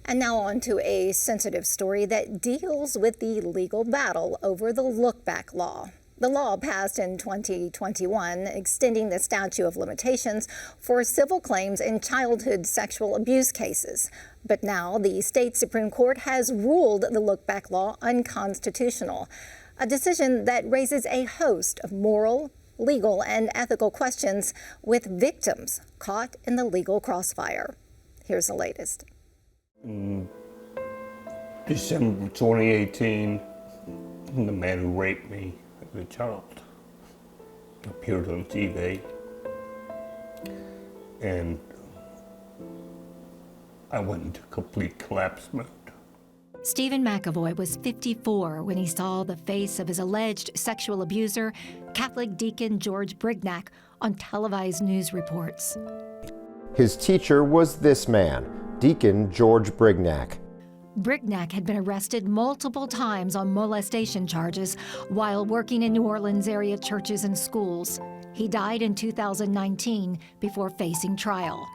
And now on to a sensitive story that deals with the legal battle over the look-back law. The law passed in 2021, extending the statute of limitations for civil claims in childhood sexual abuse cases. But now the state Supreme Court has ruled the look-back law unconstitutional, a decision that raises a host of moral, legal, and ethical questions with victims caught in the legal crossfire. Here's the latest. In December 2018, the man who raped me as a child appeared on TV, and I went into complete collapse mode. Stephen McAvoy was 54 when he saw the face of his alleged sexual abuser, Catholic deacon George Brignac, on televised news reports. His teacher was this man, Deacon George Brignac. Brignac had been arrested multiple times on molestation charges while working in New Orleans area churches and schools. He died in 2019 before facing trial.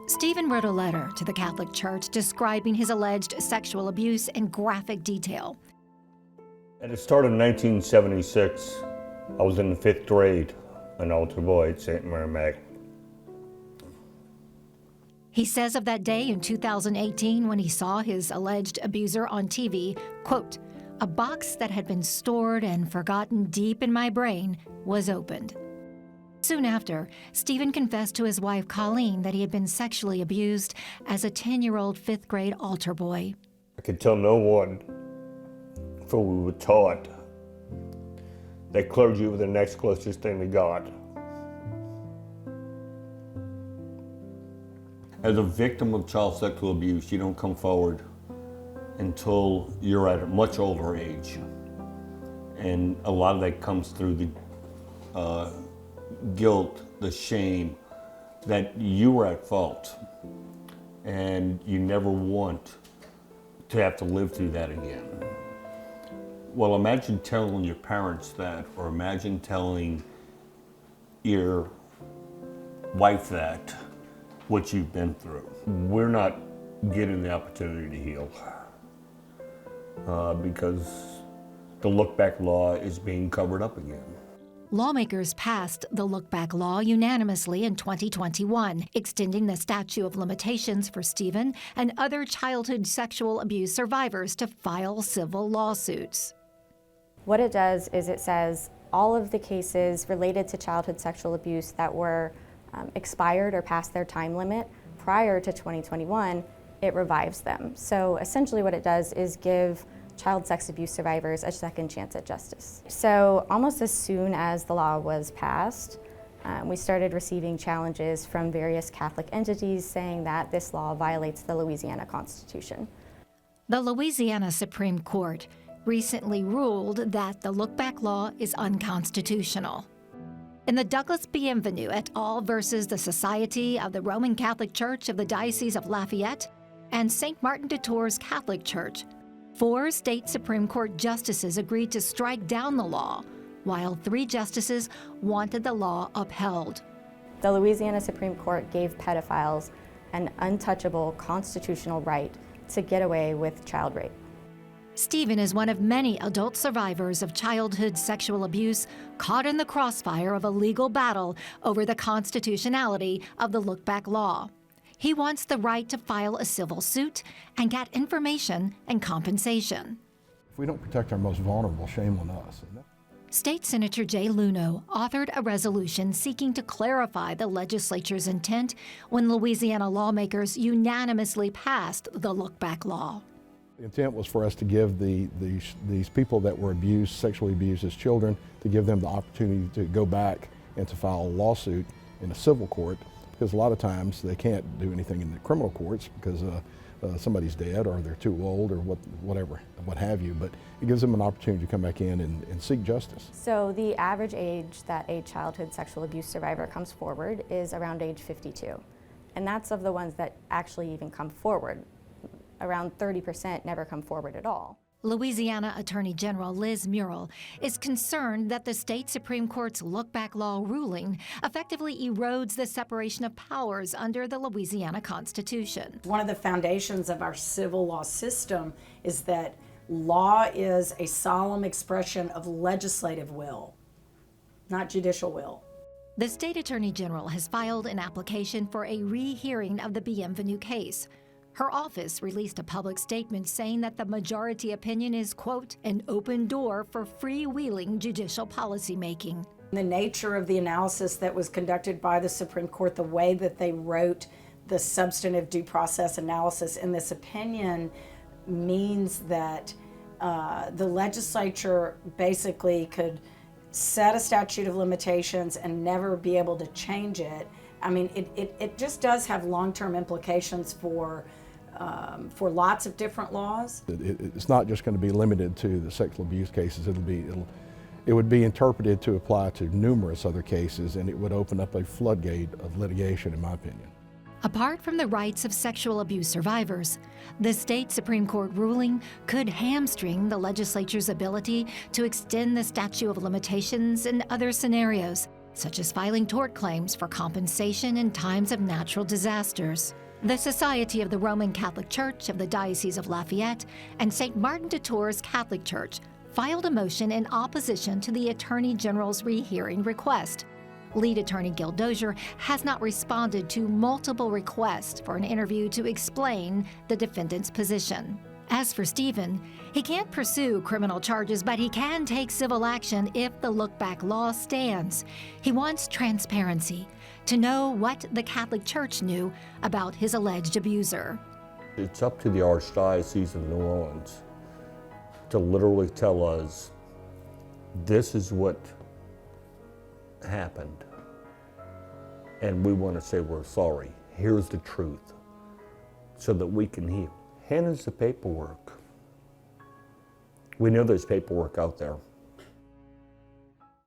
Stephen wrote a letter to the Catholic Church describing his alleged sexual abuse in graphic detail. At the start of 1976, I was in the 5th grade, an altar boy at St. Mary Magdalene. He says of that day in 2018 when he saw his alleged abuser on TV, quote, "A box that had been stored and forgotten deep in my brain was opened." Soon after, Stephen confessed to his wife Colleen that he had been sexually abused as a 10-year-old 5th grade altar boy. I could tell no one, for we were taught that clergy were the next closest thing to God. As a victim of child sexual abuse, you don't come forward until you're at a much older age. And a lot of that comes through the guilt, the shame that you were at fault. And you never want to have to live through that again. Well, imagine telling your parents that, or imagine telling your wife that, what you've been through. We're not getting the opportunity to heal because the look-back law is being covered up again. Lawmakers passed the look-back law unanimously in 2021, extending the statute of limitations for Stephen and other childhood sexual abuse survivors to file civil lawsuits. What it does is it says all of the cases related to childhood sexual abuse that were expired or past their time limit prior to 2021, it revives them. So essentially what it does is give child sex abuse survivors a second chance at justice. So almost as soon as the law was passed, we started receiving challenges from various Catholic entities saying that this law violates the Louisiana Constitution. The Louisiana Supreme Court recently ruled that the look-back law is unconstitutional. In the Douglas Bienvenu et al. Versus the Society of the Roman Catholic Church of the Diocese of Lafayette and St. Martin de Tours Catholic Church, 4 state Supreme Court justices agreed to strike down the law, while 3 justices wanted the law upheld. The Louisiana Supreme Court gave pedophiles an untouchable constitutional right to get away with child rape. Stephen is one of many adult survivors of childhood sexual abuse caught in the crossfire of a legal battle over the constitutionality of the look-back law. He wants the right to file a civil suit and get information and compensation. If we don't protect our most vulnerable, shame on us. State Senator Jay Luno authored a resolution seeking to clarify the legislature's intent when Louisiana lawmakers unanimously passed the look-back law. The intent was for us to give these people that were abused, sexually abused as children, to give them the opportunity to go back and to file a lawsuit in a civil court, because a lot of times they can't do anything in the criminal courts because somebody's dead or they're too old or what have you, but it gives them an opportunity to come back in and seek justice. So the average age that a childhood sexual abuse survivor comes forward is around age 52, and that's of the ones that actually even come forward. Around 30% never come forward at all. Louisiana Attorney General Liz Muriel is concerned that the state Supreme Court's look-back law ruling effectively erodes the separation of powers under the Louisiana Constitution. One of the foundations of our civil law system is that law is a solemn expression of legislative will, not judicial will. The state attorney general has filed an application for a rehearing of the Bienvenue case. Her office released a public statement saying that the majority opinion is, quote, an open door for freewheeling judicial policymaking. The nature of the analysis that was conducted by the Supreme Court, the way that they wrote the substantive due process analysis in this opinion means that the legislature basically could set a statute of limitations and never be able to change it. I mean, it just does have long-term implications for lots of different laws. It's not just going to be limited to the sexual abuse cases. It would be interpreted to apply to numerous other cases, and it would open up a floodgate of litigation, in my opinion. Apart from the rights of sexual abuse survivors, the state Supreme Court ruling could hamstring the legislature's ability to extend the statute of limitations in other scenarios, such as filing tort claims for compensation in times of natural disasters. The Society of the Roman Catholic Church of the Diocese of Lafayette and St. Martin de Tours Catholic Church filed a motion in opposition to the Attorney General's rehearing request. Lead attorney Gil Dozier has not responded to multiple requests for an interview to explain the defendant's position. As for Stephen, he can't pursue criminal charges, but he can take civil action if the look-back law stands. He wants transparency, to know what the Catholic Church knew about his alleged abuser. It's up to the Archdiocese of New Orleans to literally tell us, this is what happened, and we want to say we're sorry. Here's the truth, so that we can heal. Hand us the paperwork. We know there's paperwork out there.